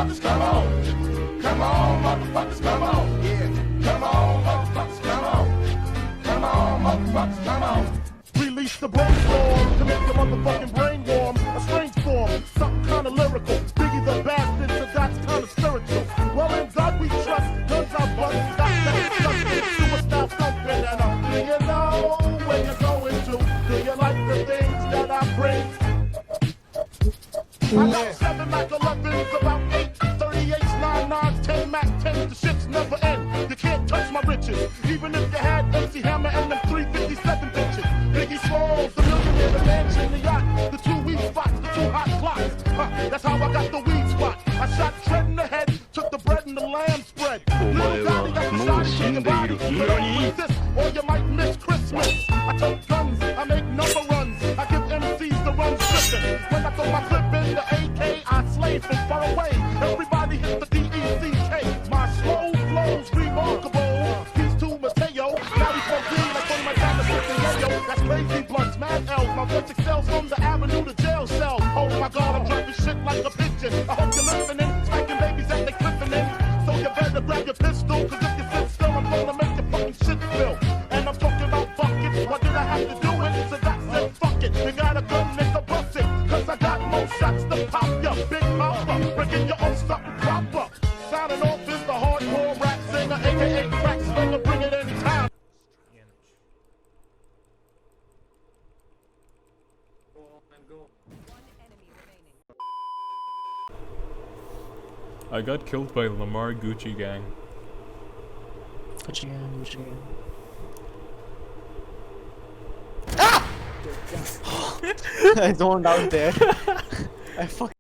motherfuckers, come on. Come on, motherfuckers, come on. Yeah. Come on, motherfuckers, come on. Come on, motherfuckers, come on. Release the brainstorm to make your motherfucking brain warm. A strange form, something kinda lyrical. Biggie the bastard, so that's kinda spiritual. Well, in God we trust, guns are bust, stop that disgusting. Suicide thumping, and do you know where you're going to? Do you like the things that I bring? I got 7 Mac 11s, about 8 38s, 9 9s, 10 Mac 10s. The shits never end. You can't touch my riches, even if you had MC Hammer and them 357 bitches. Biggie Smalls, the millionaire, the mansion, the yacht, the 2 weed spots, the 2 hot clocks. That's how I got the weed spot. I shot Tread in the head, took the bread and the lamb spread. Little Johnny got the shot in your body, but don't resist, or you might miss Christmas. I tote guns, I make number runs, I give MCs the run stripping. When I throw my clip in the AK, I slay from far away. Everybody hit the DECK. My slow flow's remarkable. Peace to Mateo. Now he's from green like one of my diamonds with the yayo. That's crazy blunts, mad L's. My voice excels from the avenue to jail cell. Oh my God, I'm dropping shit like a pigeon. I hope you're listening. Smacking babies that they clipping in. So you better grab your pistol, cause if you sit still, I'm gonna make your fucking shit spill. And I'm talking about buckets. Why did I have to do it? So that's it, fuck it. You got a gun, nigga, bust it. Cause I got more shots to pop ya. Big mouth, breaking your own something proper. Sounding off is the hardcore rap singer, aka crack slinger, bring it anytime. I got killed by Lamar Gucci Gang. Gucci Gang, Gucci Gang. I zoned out there. I fucking